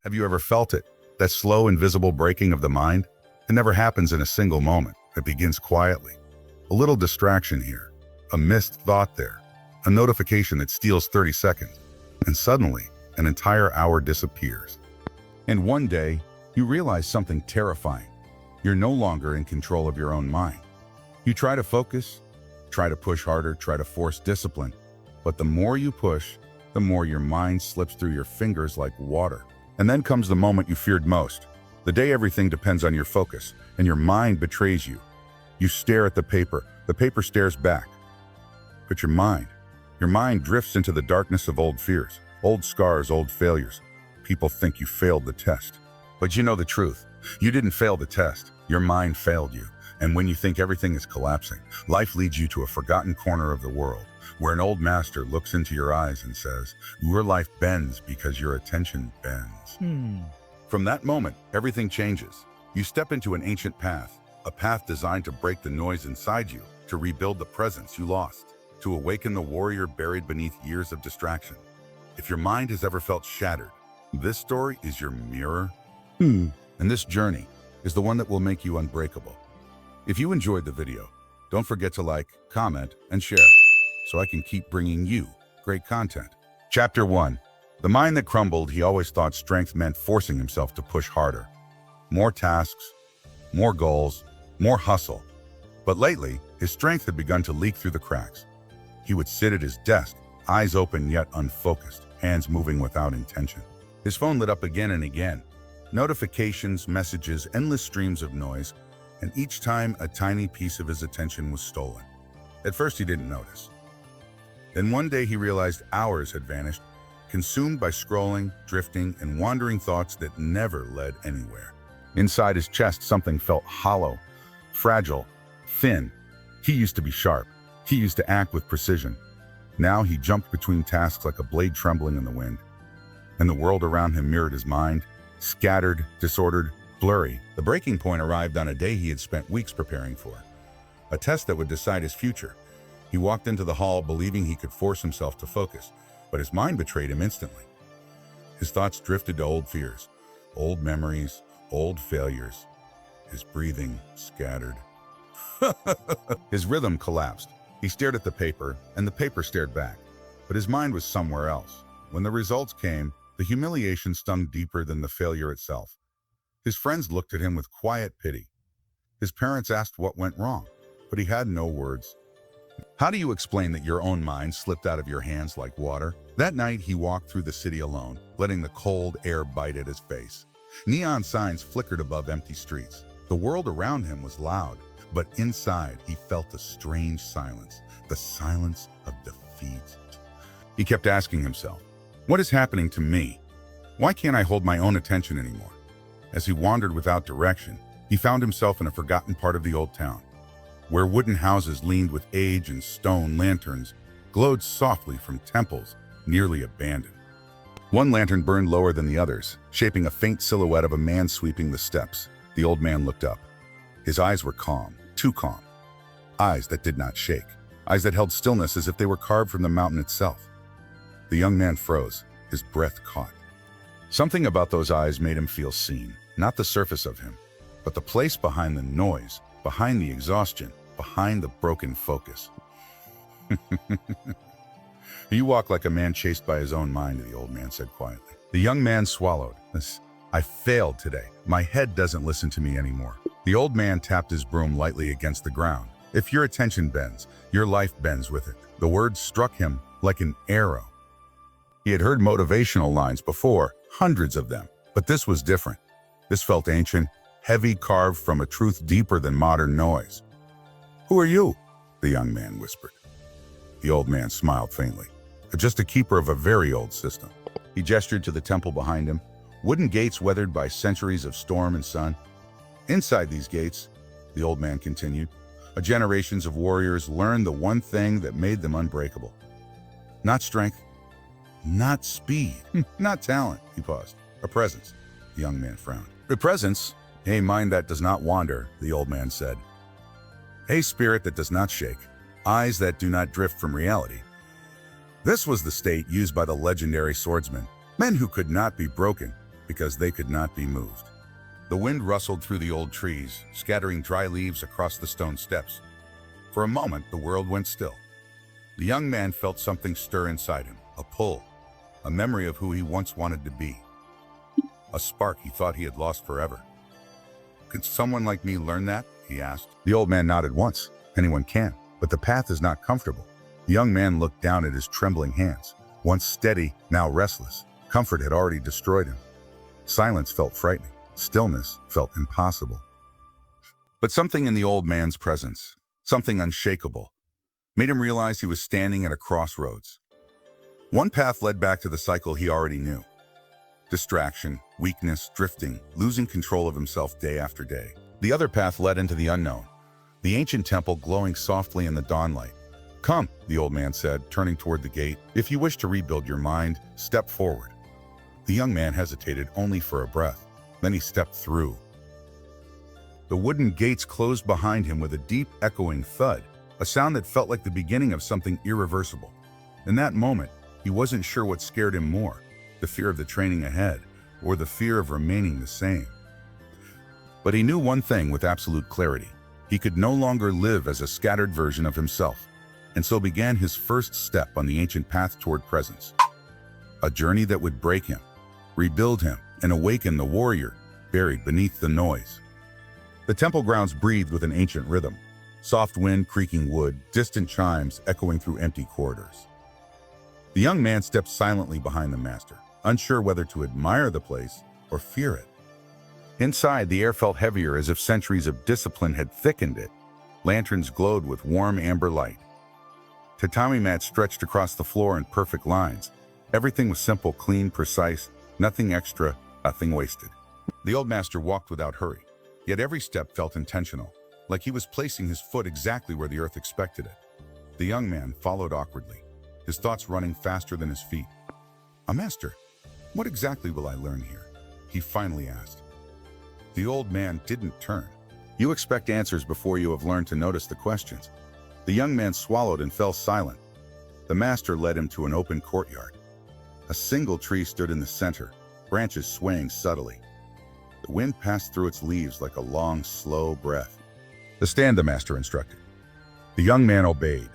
Have you ever felt it? That slow, invisible breaking of the mind? It never happens in a single moment. It begins quietly. A little distraction here, a missed thought there, a notification that steals 30 seconds, and suddenly, an entire hour disappears. And one day, you realize something terrifying. You're no longer in control of your own mind. You try to focus, try to push harder, try to force discipline, but the more you push, the more your mind slips through your fingers like water. And then comes the moment you feared most, the day everything depends on your focus, and your mind betrays you. You stare at the paper stares back. But your mind drifts into the darkness of old fears, old scars, old failures. People think you failed the test. But you know the truth. You didn't fail the test. Your mind failed you. And when you think everything is collapsing, life leads you to a forgotten corner of the world, where an old master looks into your eyes and says, "Your life bends because your attention bends." From that moment, everything changes. You step into an ancient path, a path designed to break the noise inside you, to rebuild the presence you lost, to awaken the warrior buried beneath years of distraction. If your mind has ever felt shattered, this story is your mirror. And this journey is the one that will make you unbreakable. If you enjoyed the video, don't forget to like, comment, and share, so I can keep bringing you great content. Chapter 1. The mind that crumbled. He always thought strength meant forcing himself to push harder. More tasks, more goals, more hustle. But lately, his strength had begun to leak through the cracks. He would sit at his desk, eyes open yet unfocused, hands moving without intention. His phone lit up again and again. Notifications, messages, endless streams of noise, and each time a tiny piece of his attention was stolen. At first he didn't notice. Then one day he realized hours had vanished, consumed by scrolling, drifting, and wandering thoughts that never led anywhere. Inside his chest, something felt hollow, fragile, thin. He used to be sharp. He used to act with precision. Now he jumped between tasks like a blade trembling in the wind. And the world around him mirrored his mind, scattered, disordered, blurry. The breaking point arrived on a day he had spent weeks preparing for, a test that would decide his future. He walked into the hall believing he could force himself to focus, but his mind betrayed him instantly. His thoughts drifted to old fears, old memories, old failures. His breathing scattered. His rhythm collapsed. He stared at the paper, and the paper stared back, but his mind was somewhere else. When the results came, the humiliation stung deeper than the failure itself. His friends looked at him with quiet pity. His parents asked what went wrong, but he had no words. How do you explain that your own mind slipped out of your hands like water? That night, he walked through the city alone, letting the cold air bite at his face. Neon signs flickered above empty streets. The world around him was loud, but inside he felt a strange silence, the silence of defeat. He kept asking himself, what is happening to me? Why can't I hold my own attention anymore? As he wandered without direction, he found himself in a forgotten part of the old town, where wooden houses leaned with age and stone lanterns glowed softly from temples nearly abandoned. One lantern burned lower than the others, shaping a faint silhouette of a man sweeping the steps. The old man looked up. His eyes were calm, too calm. Eyes that did not shake. Eyes that held stillness as if they were carved from the mountain itself. The young man froze, his breath caught. Something about those eyes made him feel seen, not the surface of him, but the place behind the noise, behind the exhaustion, behind the broken focus. You walk like a man chased by his own mind, the old man said quietly. The young man swallowed. I failed today. My head doesn't listen to me anymore. The old man tapped his broom lightly against the ground. If your attention bends, your life bends with it. The words struck him like an arrow. He had heard motivational lines before, hundreds of them, but this was different. This felt ancient, heavy, carved from a truth deeper than modern noise. Who are you? The young man whispered. The old man smiled faintly. Just a keeper of a very old system. He gestured to the temple behind him, wooden gates weathered by centuries of storm and sun. Inside these gates, the old man continued, generations of warriors learned the one thing that made them unbreakable. Not strength, not speed, not talent, he paused. A presence, the young man frowned. A presence? A mind that does not wander, the old man said. A spirit that does not shake, eyes that do not drift from reality. This was the state used by the legendary swordsmen, men who could not be broken, because they could not be moved. The wind rustled through the old trees, scattering dry leaves across the stone steps. For a moment, the world went still. The young man felt something stir inside him, a pull, a memory of who he once wanted to be, a spark he thought he had lost forever. "Could someone like me learn that?" he asked. The old man nodded once. "Anyone can, but the path is not comfortable." The young man looked down at his trembling hands. Once steady, now restless. Comfort had already destroyed him. Silence felt frightening. Stillness felt impossible. But something in the old man's presence, something unshakable, made him realize he was standing at a crossroads. One path led back to the cycle he already knew. Distraction, weakness, drifting, losing control of himself day after day. The other path led into the unknown, the ancient temple glowing softly in the dawnlight. "Come," the old man said, turning toward the gate. "If you wish to rebuild your mind, step forward." The young man hesitated only for a breath. Then he stepped through. The wooden gates closed behind him with a deep, echoing thud, a sound that felt like the beginning of something irreversible. In that moment, he wasn't sure what scared him more, the fear of the training ahead, or the fear of remaining the same. But he knew one thing with absolute clarity. He could no longer live as a scattered version of himself, and so began his first step on the ancient path toward presence. A journey that would break him, rebuild him, and awaken the warrior buried beneath the noise. The temple grounds breathed with an ancient rhythm, soft wind creaking wood, distant chimes echoing through empty corridors. The young man stepped silently behind the master, unsure whether to admire the place or fear it. Inside, the air felt heavier as if centuries of discipline had thickened it. Lanterns glowed with warm amber light. Tatami mats stretched across the floor in perfect lines. Everything was simple, clean, precise, nothing extra, nothing wasted. The old master walked without hurry, yet every step felt intentional, like he was placing his foot exactly where the earth expected it. The young man followed awkwardly, his thoughts running faster than his feet. "Master, what exactly will I learn here?" he finally asked. The old man didn't turn. "You expect answers before you have learned to notice the questions." The young man swallowed and fell silent. The master led him to an open courtyard. A single tree stood in the center, branches swaying subtly. The wind passed through its leaves like a long, slow breath. "To stand," the master instructed. The young man obeyed.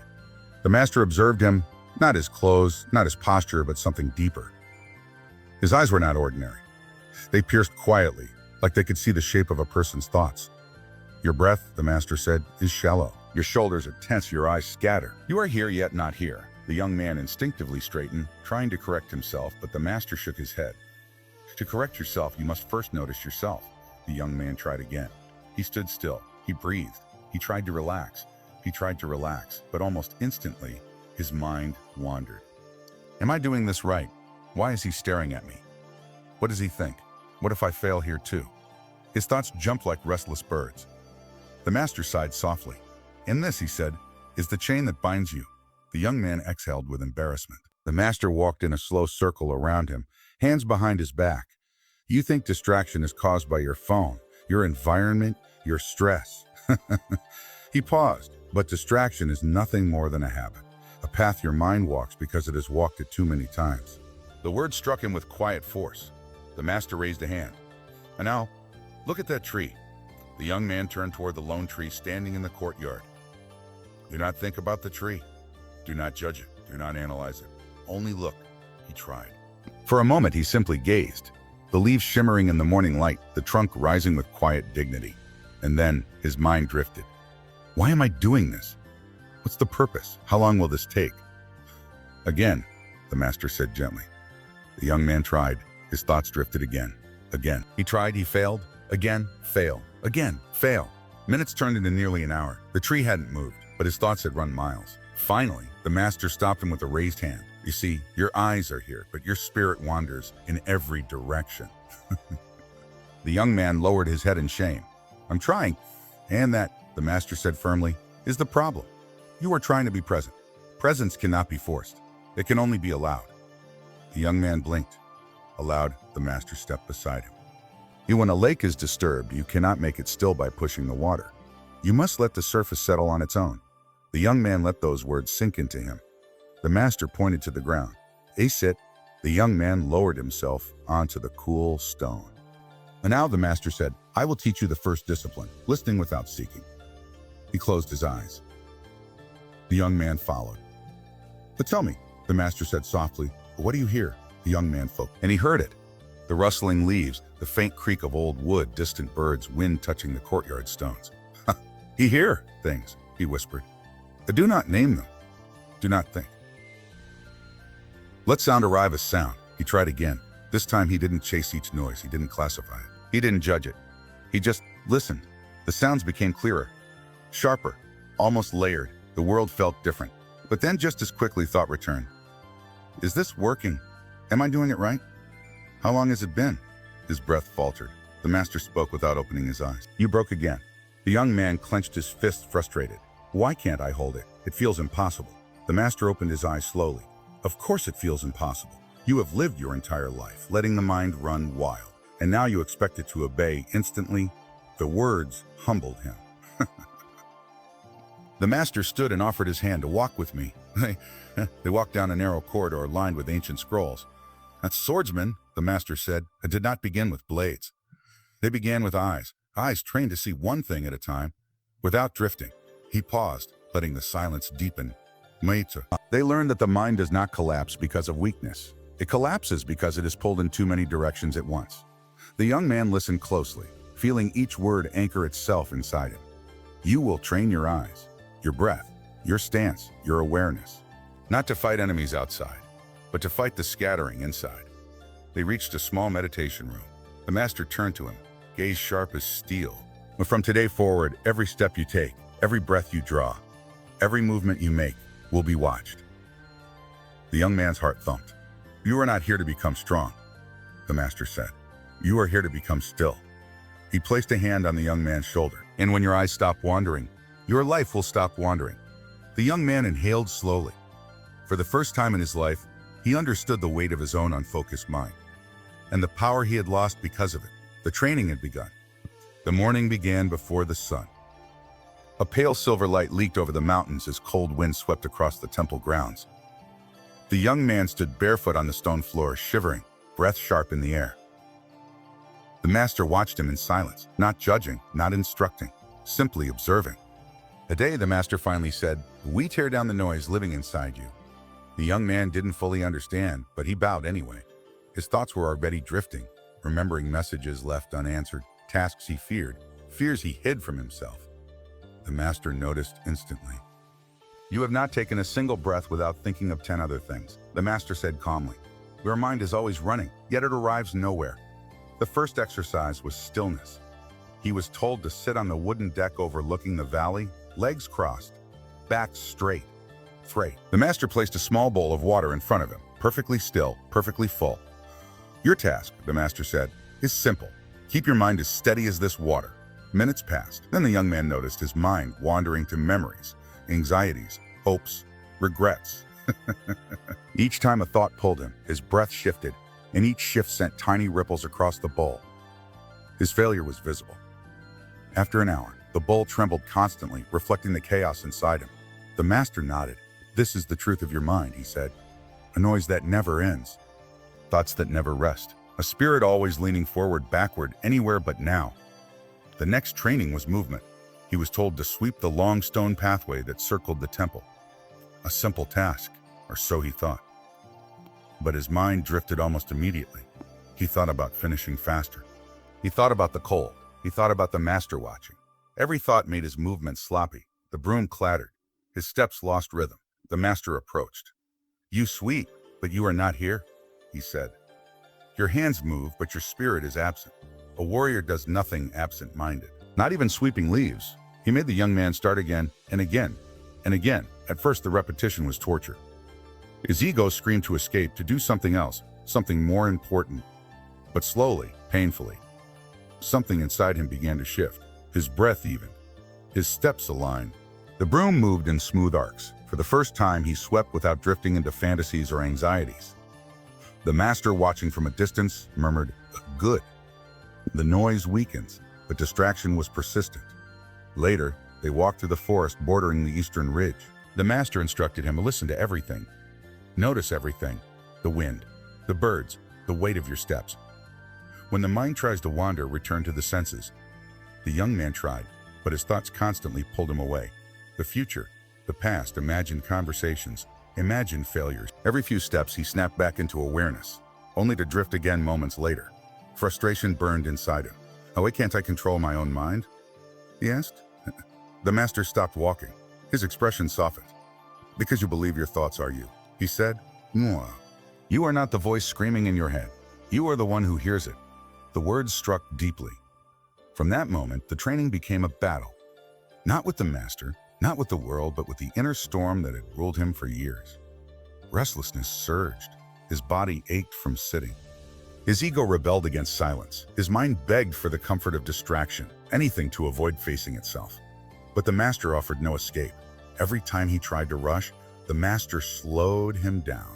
The master observed him, not his clothes, not his posture, but something deeper. His eyes were not ordinary. They pierced quietly, like they could see the shape of a person's thoughts. "Your breath," the master said, "is shallow. Your shoulders are tense, your eyes scatter. You are here yet not here." The young man instinctively straightened, trying to correct himself, but the master shook his head. "To correct yourself, you must first notice yourself." The young man tried again. He stood still. He breathed. He tried to relax. He tried to relax, but almost instantly, his mind wandered. "Am I doing this right? Why is he staring at me? What does he think? What if I fail here too?" His thoughts jumped like restless birds. The master sighed softly. "In this," he said, "is the chain that binds you." The young man exhaled with embarrassment. The master walked in a slow circle around him, hands behind his back. "You think distraction is caused by your phone, your environment, your stress." He paused. "But distraction is nothing more than a habit, a path your mind walks because it has walked it too many times." The word struck him with quiet force. The master raised a hand. "And now, look at that tree." The young man turned toward the lone tree standing in the courtyard. "Do not think about the tree. Do not judge it. Do not analyze it. Only look," he tried. For a moment, he simply gazed, the leaves shimmering in the morning light, the trunk rising with quiet dignity. And then his mind drifted. "Why am I doing this? What's the purpose? How long will this take?" "Again," the master said gently. The young man tried. His thoughts drifted again. Again. He tried, he failed. Again, fail. Again, fail. Minutes turned into nearly an hour. The tree hadn't moved, but his thoughts had run miles. Finally, the master stopped him with a raised hand. "You see, your eyes are here, but your spirit wanders in every direction." The young man lowered his head in shame. "I'm trying." "And that," the master said firmly, "is the problem. You are trying to be present. Presence cannot be forced. It can only be allowed." The young man blinked. Aloud, the master stepped beside him. "When a lake is disturbed, you cannot make it still by pushing the water. You must let the surface settle on its own." The young man let those words sink into him. The master pointed to the ground. "Sit." The young man lowered himself onto the cool stone. And now the master said, "I will teach you the first discipline, listening without seeking." He closed his eyes. The young man followed. "But tell me," the master said softly, "what do you hear?" The young man focused. And he heard it. The rustling leaves, the faint creak of old wood, distant birds, wind touching the courtyard stones. "He hear things," he whispered. "But do not name them. Do not think. Let sound arrive as sound." He tried again. This time he didn't chase each noise. He didn't classify it. He didn't judge it. He just listened. The sounds became clearer, sharper, almost layered. The world felt different. But then just as quickly thought returned. Is this working? Am I doing it right? How long has it been? His breath faltered. The master spoke without opening his eyes. "You broke again." The young man clenched his fist, frustrated. "Why can't I hold it? It feels impossible." The master opened his eyes slowly. "Of course it feels impossible. You have lived your entire life, letting the mind run wild. And now you expect it to obey instantly?" The words humbled him. The master stood and offered his hand to walk with me. They walked down a narrow corridor lined with ancient scrolls. "That's swordsmen," the master said. "It did not begin with blades. They began with eyes trained to see one thing at a time, without drifting." He paused, letting the silence deepen. They learned that the mind does not collapse because of weakness. It collapses because it is pulled in too many directions at once. The young man listened closely, feeling each word anchor itself inside him. You will train your eyes, your breath, your stance, your awareness. Not to fight enemies outside, but to fight the scattering inside. They reached a small meditation room. The master turned to him, gaze sharp as steel. "But from today forward, every step you take, every breath you draw, every movement you make will be watched." The young man's heart thumped. "You are not here to become strong," the master said. "You are here to become still." He placed a hand on the young man's shoulder. "And when your eyes stop wandering, your life will stop wandering." The young man inhaled slowly. For the first time in his life, he understood the weight of his own unfocused mind, and the power he had lost because of it. The training had begun. The morning began before the sun. A pale silver light leaked over the mountains as cold wind swept across the temple grounds. The young man stood barefoot on the stone floor, shivering, breath sharp in the air. The master watched him in silence, not judging, not instructing, simply observing. A day, the master finally said, "We tear down the noise living inside you." The young man didn't fully understand, but he bowed anyway. His thoughts were already drifting, remembering messages left unanswered, tasks he feared, fears he hid from himself. The master noticed instantly. "You have not taken a single breath without thinking of 10 other things," the master said calmly. "Your mind is always running, yet it arrives nowhere." The first exercise was stillness. He was told to sit on the wooden deck overlooking the valley, legs crossed, back straight. The master placed a small bowl of water in front of him, perfectly still, perfectly full. "Your task," the master said, "is simple. Keep your mind as steady as this water." Minutes passed. Then the young man noticed his mind wandering to memories, anxieties, hopes, regrets. Each time a thought pulled him, his breath shifted, and each shift sent tiny ripples across the bowl. His failure was visible. After an hour, the bowl trembled constantly, reflecting the chaos inside him. The master nodded. "This is the truth of your mind," he said. "A noise that never ends. Thoughts that never rest. A spirit always leaning forward, backward, anywhere but now." The next training was movement. He was told to sweep the long stone pathway that circled the temple. A simple task, or so he thought. But his mind drifted almost immediately. He thought about finishing faster. He thought about the cold. He thought about the master watching. Every thought made his movements sloppy. The broom clattered. His steps lost rhythm. The master approached. "You sweep, but you are not here," he said. "Your hands move, but your spirit is absent. A warrior does nothing absent-minded. Not even sweeping leaves." He made the young man start again and again and again. At first, the repetition was torture. His ego screamed to escape, to do something else, something more important. But slowly, painfully, something inside him began to shift. His breath evened. His steps aligned. The broom moved in smooth arcs. For the first time, he swept without drifting into fantasies or anxieties. The master, watching from a distance, murmured, "Good." The noise weakened, but distraction was persistent. Later, they walked through the forest bordering the eastern ridge. The master instructed him to listen to everything. Notice everything. The wind, the birds, the weight of your steps. When the mind tries to wander, return to the senses. The young man tried, but his thoughts constantly pulled him away. The future, the past, imagined conversations, imagined failures. Every few steps he snapped back into awareness, only to drift again moments later. Frustration burned inside him. "Oh, why can't I control my own mind?" he asked. The master stopped walking. His expression softened. "Because you believe your thoughts are you," he said. "Mwah. You are not the voice screaming in your head. You are the one who hears it." The words struck deeply. From that moment, the training became a battle. Not with the master, not with the world, but with the inner storm that had ruled him for years. Restlessness surged. His body ached from sitting. His ego rebelled against silence. His mind begged for the comfort of distraction, anything to avoid facing itself. But the master offered no escape. Every time he tried to rush, the master slowed him down.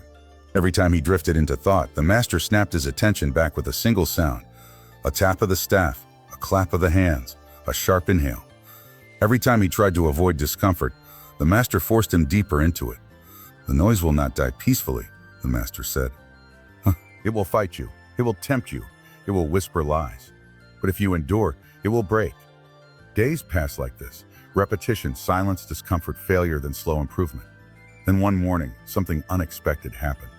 Every time he drifted into thought, the master snapped his attention back with a single sound. A tap of the staff, a clap of the hands, a sharp inhale. Every time he tried to avoid discomfort, the master forced him deeper into it. "The noise will not die peacefully," the master said. "It will fight you. It will tempt you. It will whisper lies. But if you endure, it will break." Days passed like this. Repetition, silence, discomfort, failure, then slow improvement. Then one morning, something unexpected happened.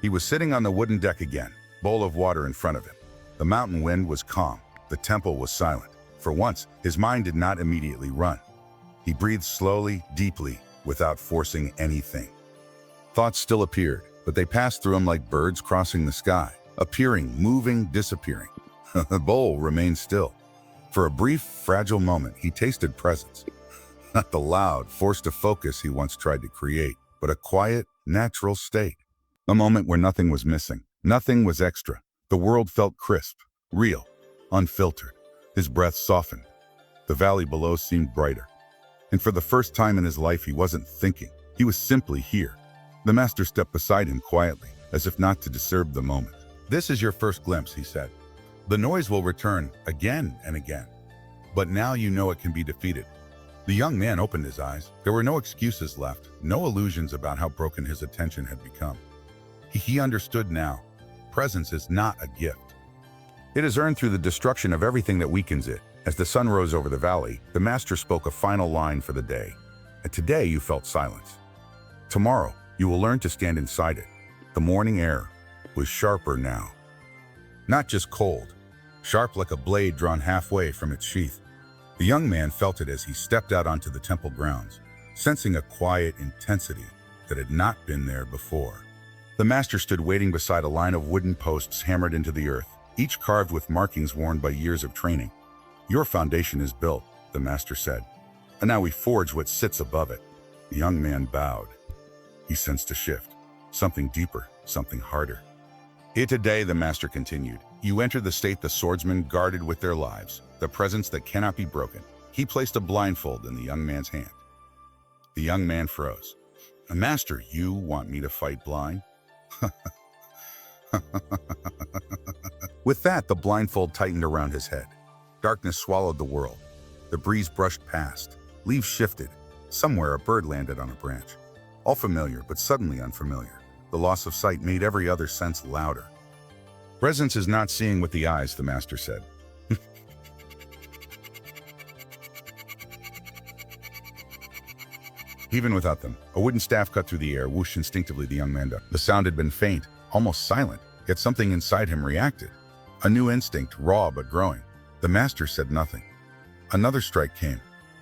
He was sitting on the wooden deck again, bowl of water in front of him. The mountain wind was calm. The temple was silent. For once, his mind did not immediately run. He breathed slowly, deeply, without forcing anything. Thoughts still appeared, but they passed through him like birds crossing the sky, appearing, moving, disappearing. The bowl remained still. For a brief, fragile moment, he tasted presence. Not the loud, forced to focus he once tried to create, but a quiet, natural state. A moment where nothing was missing. Nothing was extra. The world felt crisp, real, unfiltered. His breath softened. The valley below seemed brighter. And for the first time in his life, he wasn't thinking. He was simply here. The master stepped beside him quietly, as if not to disturb the moment. "This is your first glimpse," he said. "The noise will return again and again. But now you know it can be defeated." The young man opened his eyes. There were no excuses left, no illusions about how broken his attention had become. He understood now. Presence is not a gift. It is earned through the destruction of everything that weakens it. As the sun rose over the valley, the master spoke a final line for the day. And today you felt silence. Tomorrow, you will learn to stand inside it. The morning air was sharper now. Not just cold, sharp like a blade drawn halfway from its sheath. The young man felt it as he stepped out onto the temple grounds, sensing a quiet intensity that had not been there before. The master stood waiting beside a line of wooden posts hammered into the earth, each carved with markings worn by years of training. "Your foundation is built," the master said, "and now we forge what sits above it." The young man bowed. He sensed a shift, something deeper, something harder. "Here today," the master continued, "you enter the state the swordsmen guarded with their lives, the presence that cannot be broken." He placed a blindfold in the young man's hand. The young man froze. "Master, you want me to fight blind?" With that, the blindfold tightened around his head. Darkness swallowed the world. The breeze brushed past. Leaves shifted. Somewhere a bird landed on a branch. All familiar, but suddenly unfamiliar. The loss of sight made every other sense louder. "Presence is not seeing with the eyes," the master said. Even without them, a wooden staff cut through the air, whooshed instinctively the young man ducked. The sound had been faint, almost silent, yet something inside him reacted. A new instinct, raw but growing. The master said nothing. Another strike came.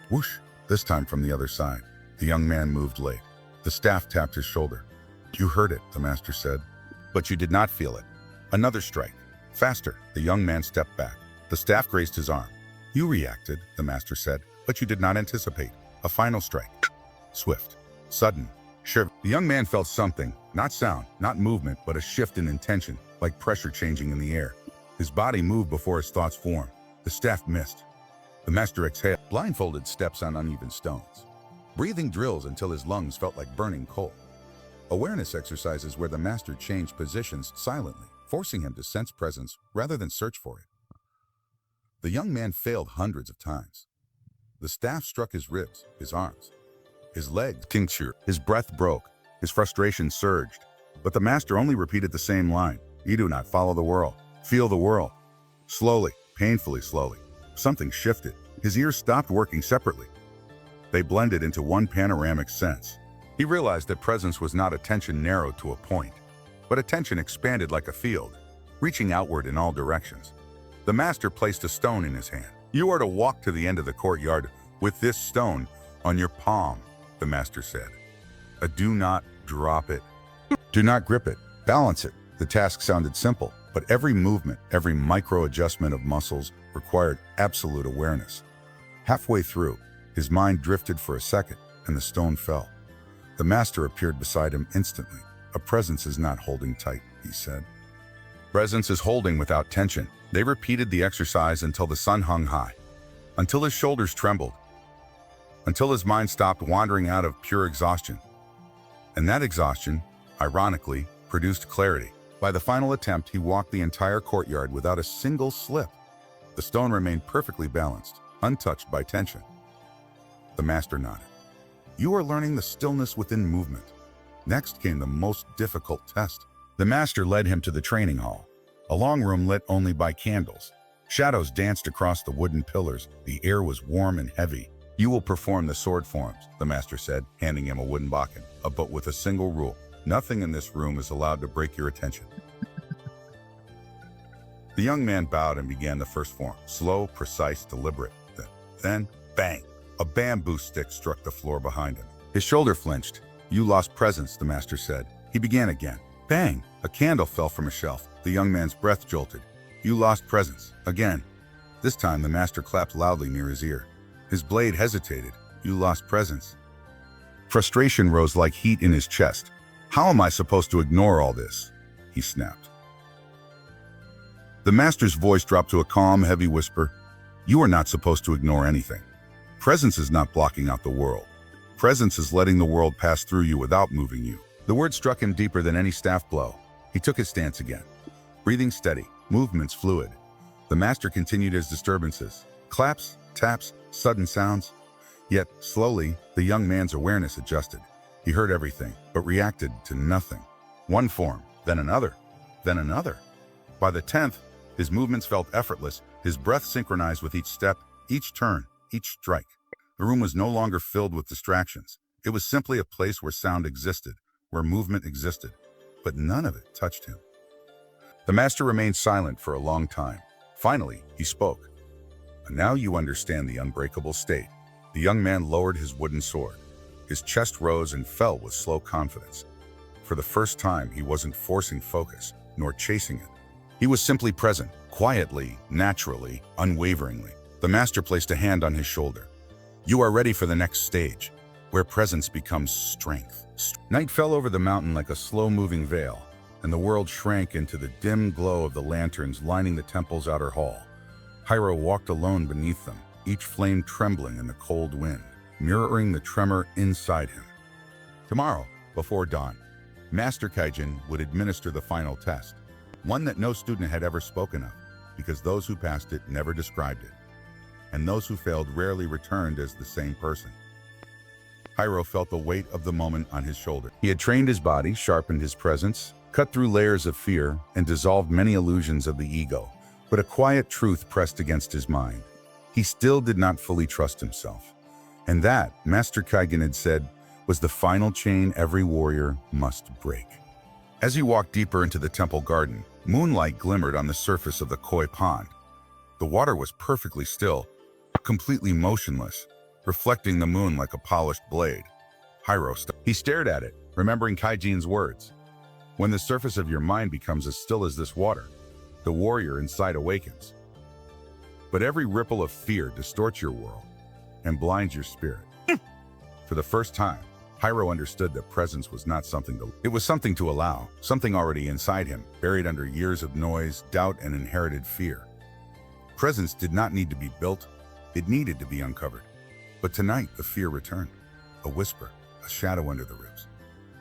Whoosh, this time from the other side. The young man moved late. The staff tapped his shoulder. "You heard it," the master said, "but you did not feel it." Another strike. Faster, the young man stepped back. The staff grazed his arm. "You reacted," the master said, "but you did not anticipate." A final strike. Swift, sudden, sure. The young man felt something, not sound, not movement, but a shift in intention, like pressure changing in the air. His body moved before his thoughts formed. The staff missed. The master exhaled, blindfolded steps on uneven stones. Breathing drills until his lungs felt like burning coal. Awareness exercises where the master changed positions silently, forcing him to sense presence rather than search for it. The young man failed hundreds of times. The staff struck his ribs, his arms. His legs tinctured, his breath broke, his frustration surged. But the master only repeated the same line. You do not follow the world. Feel the world. Slowly, painfully slowly, something shifted. His ears stopped working separately. They blended into one panoramic sense. He realized that presence was not attention narrowed to a point, but attention expanded like a field, reaching outward in all directions. The master placed a stone in his hand. You are to walk to the end of the courtyard with this stone on your palm, the master said. Do not drop it. Do not grip it. Balance it. The task sounded simple, but every movement, every micro-adjustment of muscles required absolute awareness. Halfway through, his mind drifted for a second, and the stone fell. The master appeared beside him instantly. A presence is not holding tight, he said. Presence is holding without tension. They repeated the exercise until the sun hung high, until his shoulders trembled, until his mind stopped wandering out of pure exhaustion. And that exhaustion, ironically, produced clarity. By the final attempt, he walked the entire courtyard without a single slip. The stone remained perfectly balanced, untouched by tension. The master nodded. You are learning the stillness within movement. Next came the most difficult test. The master led him to the training hall, a long room lit only by candles. Shadows danced across the wooden pillars. The air was warm and heavy. You will perform the sword forms, the master said, handing him a wooden bakken, but with a single rule. Nothing in this room is allowed to break your attention. The young man bowed and began the first form, slow, precise, deliberate. Then, bang! A bamboo stick struck the floor behind him. His shoulder flinched. You lost presence, the master said. He began again. Bang! A candle fell from a shelf. The young man's breath jolted. You lost presence. Again. This time the master clapped loudly near his ear. His blade hesitated. You lost presence. Frustration rose like heat in his chest. How am I supposed to ignore all this? He snapped. The master's voice dropped to a calm, heavy whisper. You are not supposed to ignore anything. Presence is not blocking out the world. Presence is letting the world pass through you without moving you. The word struck him deeper than any staff blow. He took his stance again. Breathing steady, movements fluid. The master continued his disturbances. Claps, taps, sudden sounds. Yet, slowly, the young man's awareness adjusted. He heard everything, but reacted to nothing. One form, then another, then another. By the 10th, his movements felt effortless, his breath synchronized with each step, each turn, each strike. The room was no longer filled with distractions. It was simply a place where sound existed, where movement existed, but none of it touched him. The master remained silent for a long time. Finally, he spoke. Now you understand the unbreakable state. The young man lowered his wooden sword. His chest rose and fell with slow confidence. For the first time, he wasn't forcing focus, nor chasing it. He was simply present, quietly, naturally, unwaveringly. The master placed a hand on his shoulder. You are ready for the next stage, where presence becomes strength. Night fell over the mountain like a slow-moving veil, and the world shrank into the dim glow of the lanterns lining the temple's outer hall. Hyro walked alone beneath them, each flame trembling in the cold wind, mirroring the tremor inside him. Tomorrow, before dawn, Master Kaijin would administer the final test, one that no student had ever spoken of, because those who passed it never described it, and those who failed rarely returned as the same person. Hyro felt the weight of the moment on his shoulder. He had trained his body, sharpened his presence, cut through layers of fear, and dissolved many illusions of the ego, but a quiet truth pressed against his mind. He still did not fully trust himself. And that, Master Kaijin had said, was the final chain every warrior must break. As he walked deeper into the temple garden, moonlight glimmered on the surface of the koi pond. The water was perfectly still, completely motionless, reflecting the moon like a polished blade. Hyro stopped. He stared at it, remembering Kaijin's words. When the surface of your mind becomes as still as this water, the warrior inside awakens. But every ripple of fear distorts your world and blinds your spirit. For the first time, Hyro understood that presence was not something it was something to allow, something already inside him, buried under years of noise, doubt, and inherited fear. Presence did not need to be built, it needed to be uncovered. But tonight, the fear returned. A whisper, a shadow under the ribs,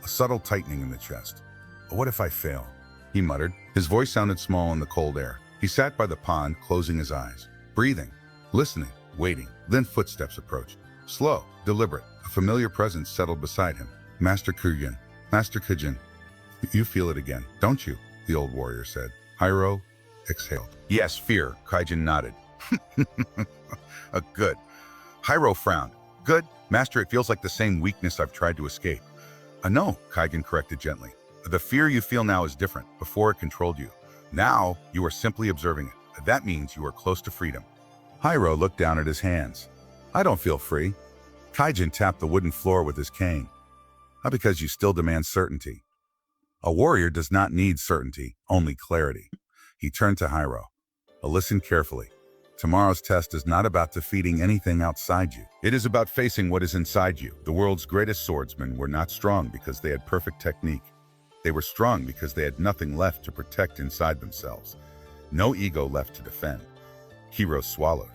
a subtle tightening in the chest. What if I fail? He muttered. His voice sounded small in the cold air. He sat by the pond, closing his eyes, breathing, listening, waiting. Then footsteps approached. Slow, deliberate. A familiar presence settled beside him. Master Kaijin. Master Kaijin. You feel it again, don't you? the old warrior said. Hiro exhaled. Yes, fear, Kaijin nodded. Good. Hiro frowned. Good. Master, it feels like the same weakness I've tried to escape. No, Kaijin corrected gently. The fear you feel now is different. Before it controlled you. Now, you are simply observing it. That means you are close to freedom. Hiro looked down at his hands. I don't feel free. Kaijin tapped the wooden floor with his cane. Not because you still demand certainty. A warrior does not need certainty, only clarity. He turned to Hiro. Listen carefully. Tomorrow's test is not about defeating anything outside you. It is about facing what is inside you. The world's greatest swordsmen were not strong because they had perfect technique. They were strong because they had nothing left to protect inside themselves. No ego left to defend. Hiro swallowed.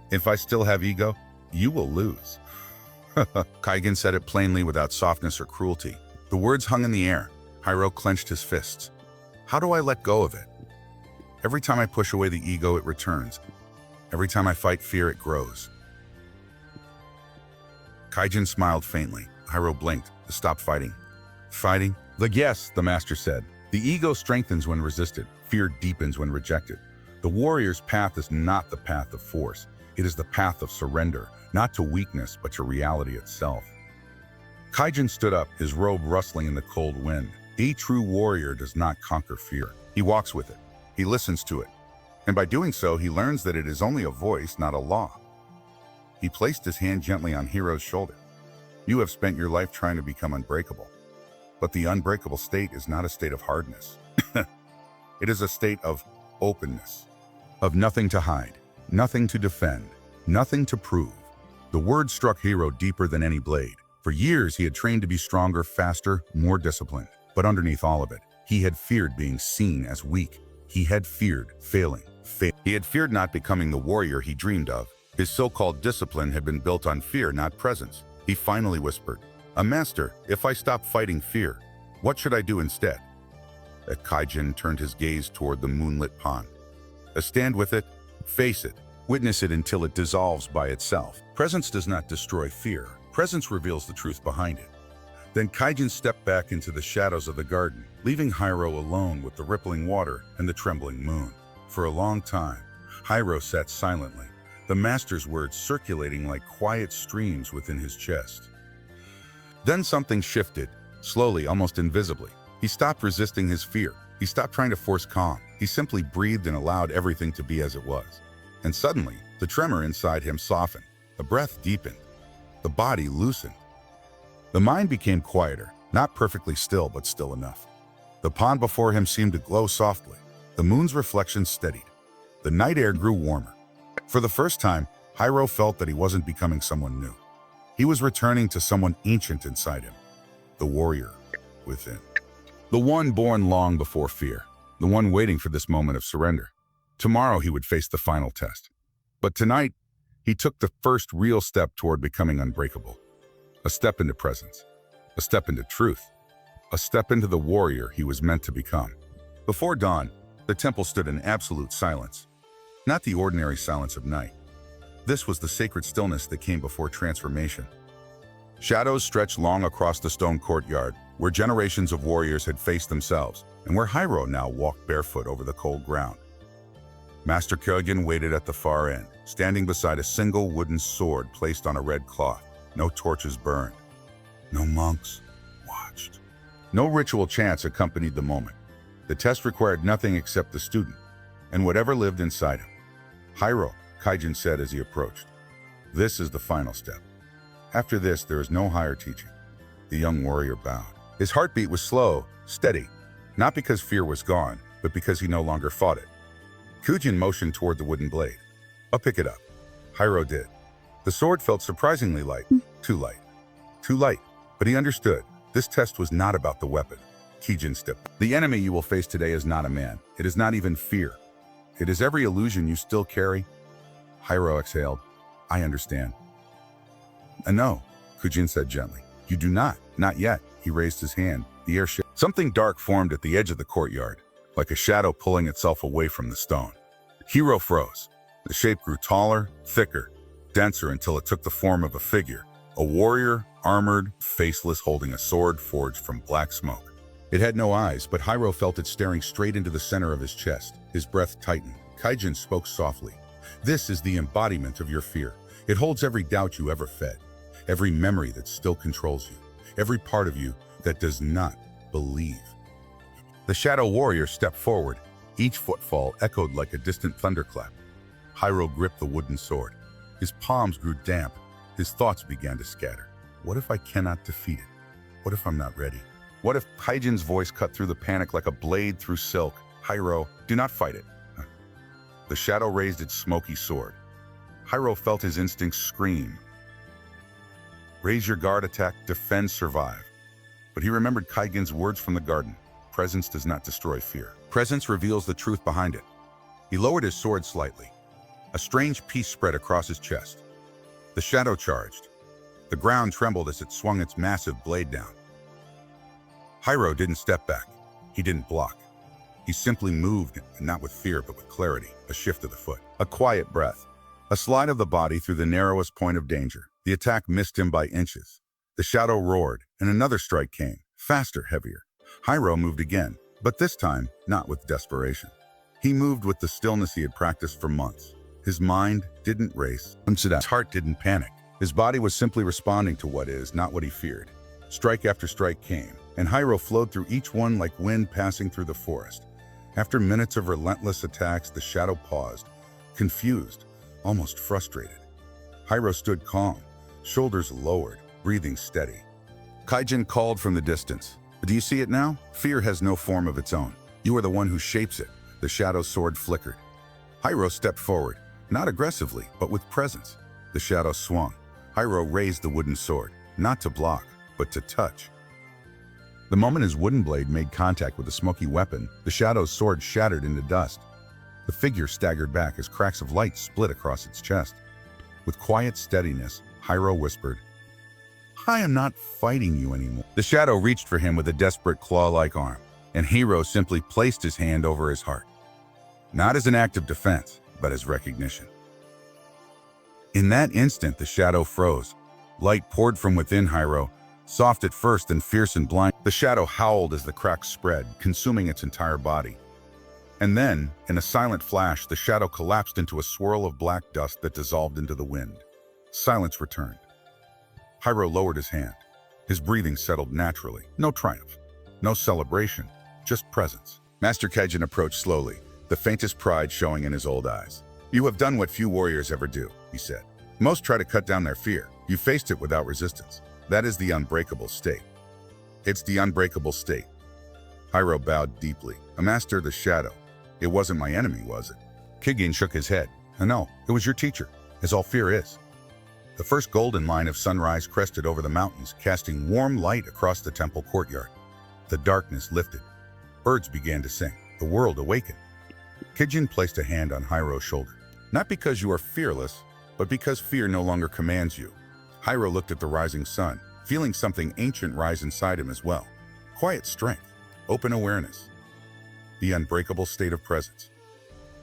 If I still have ego, you will lose. Kaijin said it plainly without softness or cruelty. The words hung in the air. Hiro clenched his fists. How do I let go of it? Every time I push away the ego, it returns. Every time I fight fear, it grows. Kaijin smiled faintly. Hiro blinked. Stop fighting. Fighting? Yes, the master said. The ego strengthens when resisted. Fear deepens when rejected. The warrior's path is not the path of force. It is the path of surrender, not to weakness, but to reality itself. Kaijin stood up, his robe rustling in the cold wind. A true warrior does not conquer fear. He walks with it. He listens to it. And by doing so, he learns that it is only a voice, not a law. He placed his hand gently on Hiro's shoulder. You have spent your life trying to become unbreakable. But the unbreakable state is not a state of hardness. It is a state of openness, of nothing to hide, nothing to defend, nothing to prove. The word struck Hiro deeper than any blade. For years, he had trained to be stronger, faster, more disciplined. But underneath all of it, he had feared being seen as weak. He had feared failing. He had feared not becoming the warrior he dreamed of. His so-called discipline had been built on fear, not presence. He finally whispered, Master, if I stop fighting fear, what should I do instead? Kaijin turned his gaze toward the moonlit pond. Stand with it, face it, witness it until it dissolves by itself. Presence does not destroy fear. Presence reveals the truth behind it. Then Kaijin stepped back into the shadows of the garden, leaving Hiro alone with the rippling water and the trembling moon. For a long time, Hiro sat silently, the master's words circulating like quiet streams within his chest. Then something shifted, slowly, almost invisibly. He stopped resisting his fear. He stopped trying to force calm. He simply breathed and allowed everything to be as it was. And suddenly, the tremor inside him softened. The breath deepened. The body loosened. The mind became quieter, not perfectly still, but still enough. The pond before him seemed to glow softly. The moon's reflection steadied. The night air grew warmer. For the first time, Hiro felt that he wasn't becoming someone new. He was returning to someone ancient inside him, the warrior within. The one born long before fear, the one waiting for this moment of surrender. Tomorrow he would face the final test. But tonight, he took the first real step toward becoming unbreakable. A step into presence, a step into truth, a step into the warrior he was meant to become. Before dawn, the temple stood in absolute silence. Not the ordinary silence of night. This was the sacred stillness that came before transformation. Shadows stretched long across the stone courtyard, where generations of warriors had faced themselves, and where Hiro now walked barefoot over the cold ground. Master Kyogen waited at the far end, standing beside a single wooden sword placed on a red cloth. No torches burned. No monks watched. No ritual chants accompanied the moment. The test required nothing except the student, and whatever lived inside him. Hiro, Kaijin said as he approached. This is the final step. After this, there is no higher teaching. The young warrior bowed. His heartbeat was slow, steady, not because fear was gone, but because he no longer fought it. Kujin motioned toward the wooden blade. I'll pick it up. Hiro did. The sword felt surprisingly light. Too light. Too light. But he understood. This test was not about the weapon. Kijin stepped. The enemy you will face today is not a man. It is not even fear. It is every illusion you still carry. Hiro exhaled. I understand. No, Kujin said gently. You do not. Not yet. He raised his hand. The air shifted. Something dark formed at the edge of the courtyard, like a shadow pulling itself away from the stone. Hiro froze. The shape grew taller, thicker, denser until it took the form of a figure. A warrior, armored, faceless, holding a sword forged from black smoke. It had no eyes, but Hyro felt it staring straight into the center of his chest. His breath tightened. Kaijin spoke softly. This is the embodiment of your fear. It holds every doubt you ever fed, every memory that still controls you, every part of you that does not believe. The shadow warrior stepped forward. Each footfall echoed like a distant thunderclap. Hyro gripped the wooden sword. His palms grew damp. His thoughts began to scatter. What if I cannot defeat it? What if I'm not ready? What if Kaijin's voice cut through the panic like a blade through silk? Hyro, do not fight it. The shadow raised its smoky sword. Hyro felt his instincts scream. Raise your guard, attack, defend, survive. But he remembered Kaijin's words from the garden. Presence does not destroy fear. Presence reveals the truth behind it. He lowered his sword slightly. A strange peace spread across his chest. The shadow charged. The ground trembled as it swung its massive blade down. Hyro didn't step back. He didn't block. He simply moved, not with fear, but with clarity, a shift of the foot, a quiet breath, a slide of the body through the narrowest point of danger. The attack missed him by inches. The shadow roared, and another strike came, faster, heavier. Hyro moved again, but this time, not with desperation. He moved with the stillness he had practiced for months. His mind didn't race. His heart didn't panic. His body was simply responding to what is, not what he feared. Strike after strike came, and Hyro flowed through each one like wind passing through the forest. After minutes of relentless attacks, the shadow paused, confused, almost frustrated. Hyro stood calm, shoulders lowered, breathing steady. Kaijin called from the distance. Do you see it now? Fear has no form of its own. You are the one who shapes it. The shadow's sword flickered. Hyro stepped forward, not aggressively, but with presence. The shadow swung. Hyro raised the wooden sword, not to block, but to touch. The moment his wooden blade made contact with the smoky weapon, the shadow's sword shattered into dust. The figure staggered back as cracks of light split across its chest. With quiet steadiness, Hyro whispered, I am not fighting you anymore. The shadow reached for him with a desperate claw-like arm, and Hyro simply placed his hand over his heart. Not as an act of defense, but as recognition. In that instant, the shadow froze. Light poured from within Hyro, soft at first and fierce and blind. The shadow howled as the cracks spread, consuming its entire body. And then, in a silent flash, the shadow collapsed into a swirl of black dust that dissolved into the wind. Silence returned. Hyro lowered his hand. His breathing settled naturally. No triumph, no celebration, just presence. Master Kaijin approached slowly, the faintest pride showing in his old eyes. You have done what few warriors ever do, he said. Most try to cut down their fear. You faced it without resistance. That is the unbreakable state. It's the unbreakable state. Hyro bowed deeply. A master of the shadow. It wasn't my enemy, was it? Kaijin shook his head. No, it was your teacher, as all fear is. The first golden line of sunrise crested over the mountains, casting warm light across the temple courtyard. The darkness lifted. Birds began to sing. The world awakened. Kaijin placed a hand on Hyro's shoulder. Not because you are fearless, but because fear no longer commands you. Hyro looked at the rising sun, feeling something ancient rise inside him as well. Quiet strength, open awareness. The unbreakable state of presence.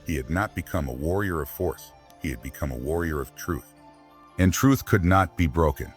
He had not become a warrior of force. He had become a warrior of truth. And truth could not be broken.